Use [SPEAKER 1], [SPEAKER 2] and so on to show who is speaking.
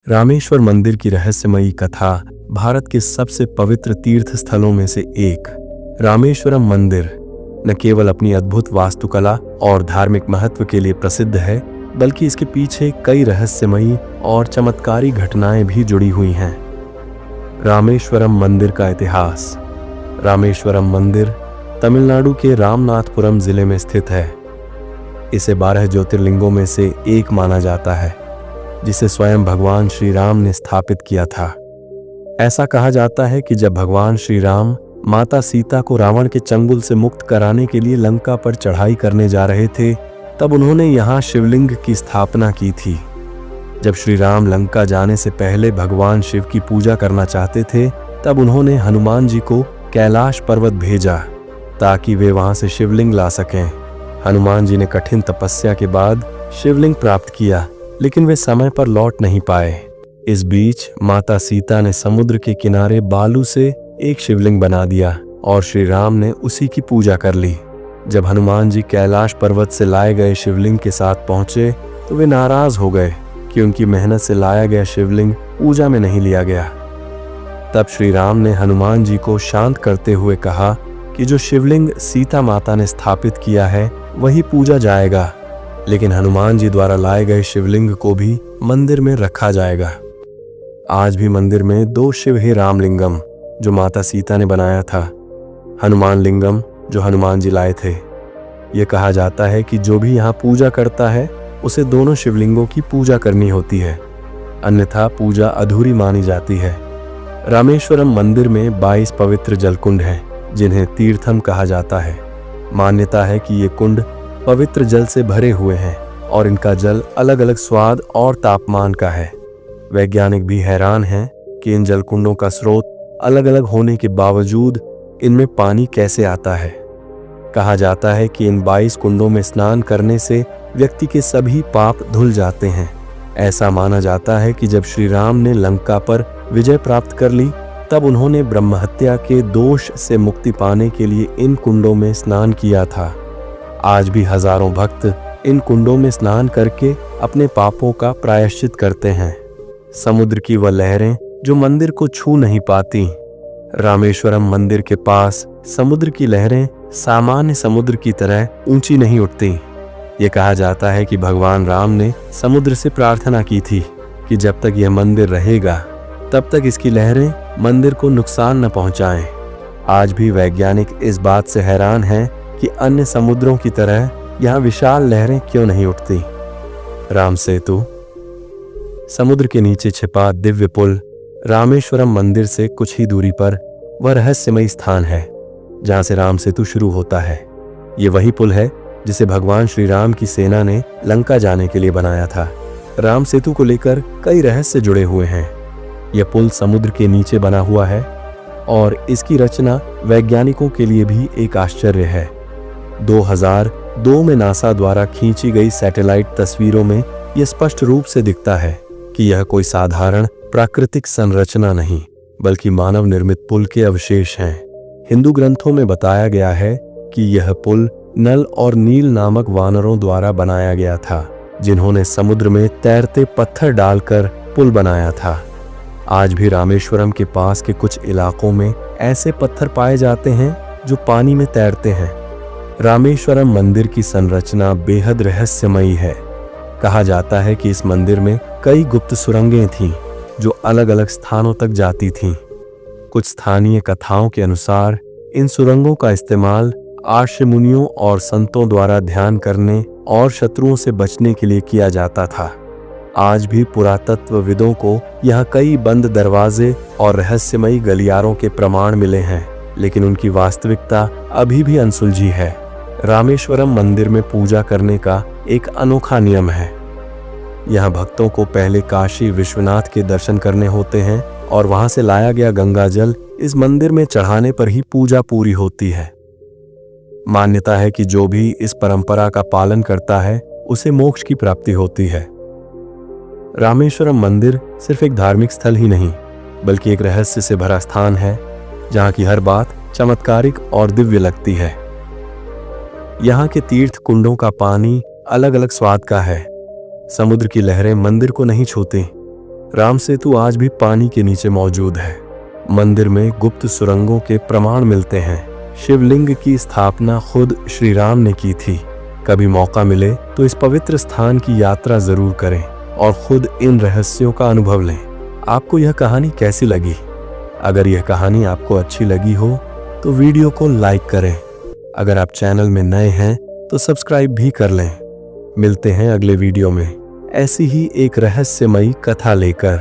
[SPEAKER 1] रामेश्वर मंदिर की रहस्यमयी कथा भारत के सबसे पवित्र तीर्थ स्थलों में से एक। रामेश्वरम मंदिर न केवल अपनी अद्भुत वास्तुकला और धार्मिक महत्व के लिए प्रसिद्ध है, बल्कि इसके पीछे कई रहस्यमयी और चमत्कारी घटनाएं भी जुड़ी हुई हैं। रामेश्वरम मंदिर का इतिहास। रामेश्वरम मंदिर तमिलनाडु के रामनाथपुरम जिले में स्थित है। इसे 12 ज्योतिर्लिंगों में से एक माना जाता है, जिसे स्वयं भगवान श्री राम ने स्थापित किया था। ऐसा कहा जाता है कि जब भगवान श्री राम माता सीता को रावण के चंगुल से मुक्त कराने के लिए लंका पर चढ़ाई करने जा रहे थे, तब उन्होंने यहाँ शिवलिंग की स्थापना की थी। जब श्री राम लंका जाने से पहले भगवान शिव की पूजा करना चाहते थे, तब उन्होंने हनुमान जी को कैलाश पर्वत भेजा ताकि वे वहां से शिवलिंग ला सकें। हनुमान जी ने कठिन तपस्या के बाद शिवलिंग प्राप्त किया, लेकिन वे समय पर लौट नहीं पाए। इस बीच माता सीता ने समुद्र के किनारे बालू से एक शिवलिंग बना दिया और श्री राम ने उसी की पूजा कर ली। जब हनुमान जी कैलाश पर्वत से लाए गए शिवलिंग के साथ पहुंचे, तो वे नाराज हो गए कि उनकी मेहनत से लाया गया शिवलिंग पूजा में नहीं लिया गया। तब श्री राम ने हनुमान जी को शांत करते हुए कहा कि जो शिवलिंग सीता माता ने स्थापित किया है वही पूजा जाएगा, लेकिन हनुमान जी द्वारा लाए गए शिवलिंग को भी मंदिर में रखा जाएगा। आज भी मंदिर में 2 शिव ही रामलिंगम जो माता सीता ने बनाया था, हनुमान लिंगम जो हनुमान जी लाए थे। यह कहा जाता है कि जो भी यहाँ पूजा करता है उसे दोनों शिवलिंगों की पूजा करनी होती है, अन्यथा पूजा अधूरी मानी जाती है। रामेश्वरम मंदिर में 22 पवित्र जलकुंड हैं, जिन्हें तीर्थम कहा जाता है। मान्यता है कि ये कुंड पवित्र जल से भरे हुए हैं और इनका जल अलग अलग स्वाद और तापमान का है। वैज्ञानिक भी हैरान हैं कि इन जलकुंडों का स्रोत अलग अलग होने के बावजूद इनमें पानी कैसे आता है। कहा जाता है कि इन 22 कुंडों में स्नान करने से व्यक्ति के सभी पाप धुल जाते हैं। ऐसा माना जाता है कि जब श्री राम ने लंका पर विजय प्राप्त कर ली, तब उन्होंने ब्रह्महत्या के दोष से मुक्ति पाने के लिए इन कुंडों में स्नान किया था। आज भी हजारों भक्त इन कुंडों में स्नान करके अपने पापों का प्रायश्चित करते हैं। समुद्र की वह लहरें जो मंदिर को छू नहीं पाती। रामेश्वरम मंदिर के पास समुद्र की लहरें सामान्य समुद्र की तरह ऊंची नहीं उठती। ये कहा जाता है कि भगवान राम ने समुद्र से प्रार्थना की थी कि जब तक यह मंदिर रहेगा तब तक इसकी लहरें मंदिर को नुकसान न पहुंचाएं। आज भी वैज्ञानिक इस बात से हैरान हैं कि अन्य समुद्रों की तरह यहाँ विशाल लहरें क्यों नहीं उठती। राम सेतु। समुद्र के नीचे छिपा दिव्य पुल रामेश्वरम मंदिर से कुछ ही दूरी पर वह रहस्यमयी स्थान है जहां से राम सेतु शुरू होता है। ये वही पुल है जिसे भगवान श्री राम की सेना ने लंका जाने के लिए बनाया था। राम सेतु को लेकर कई रहस्य जुड़े हुए हैं। यह पुल समुद्र के नीचे बना हुआ है और इसकी रचना वैज्ञानिकों के लिए भी एक आश्चर्य है। 2002 में नासा द्वारा खींची गई सैटेलाइट तस्वीरों में यह स्पष्ट रूप से दिखता है कि यह कोई साधारण प्राकृतिक संरचना नहीं, बल्कि मानव निर्मित पुल के अवशेष हैं। हिंदू ग्रंथों में बताया गया है कि यह पुल नल और नील नामक वानरों द्वारा बनाया गया था, जिन्होंने समुद्र में तैरते पत्थर डालकर पुल बनाया था। आज भी रामेश्वरम के पास के कुछ इलाकों में ऐसे पत्थर पाए जाते हैं जो पानी में तैरते हैं। रामेश्वरम मंदिर की संरचना बेहद रहस्यमयी है। कहा जाता है कि इस मंदिर में कई गुप्त सुरंगें थीं जो अलग अलग स्थानों तक जाती थीं। कुछ स्थानीय कथाओं के अनुसार इन सुरंगों का इस्तेमाल आर्ष मुनियों और संतों द्वारा ध्यान करने और शत्रुओं से बचने के लिए किया जाता था। आज भी पुरातत्वविदों को यहाँ कई बंद दरवाजे और रहस्यमयी गलियारों के प्रमाण मिले हैं, लेकिन उनकी वास्तविकता अभी भी अनसुलझी है। रामेश्वरम मंदिर में पूजा करने का एक अनोखा नियम है। यहाँ भक्तों को पहले काशी विश्वनाथ के दर्शन करने होते हैं और वहां से लाया गया गंगा जल इस मंदिर में चढ़ाने पर ही पूजा पूरी होती है। मान्यता है कि जो भी इस परंपरा का पालन करता है उसे मोक्ष की प्राप्ति होती है। रामेश्वरम मंदिर सिर्फ एक धार्मिक स्थल ही नहीं, बल्कि एक रहस्य से भरा स्थान है जहाँ की हर बात चमत्कारिक और दिव्य लगती है। यहाँ के तीर्थ कुंडों का पानी अलग अलग स्वाद का है। समुद्र की लहरें मंदिर को नहीं छूती, राम सेतु आज भी पानी के नीचे मौजूद है। मंदिर में गुप्त सुरंगों के प्रमाण मिलते हैं। शिवलिंग की स्थापना खुद श्री राम ने की थी। कभी मौका मिले तो इस पवित्र स्थान की यात्रा जरूर करें और खुद इन रहस्यों का अनुभव लें। आपको यह कहानी कैसी लगी? अगर यह कहानी आपको अच्छी लगी हो तो वीडियो को लाइक करें। अगर आप चैनल में नए हैं तो सब्सक्राइब भी कर लें। मिलते हैं अगले वीडियो में ऐसी ही एक रहस्यमयी कथा लेकर।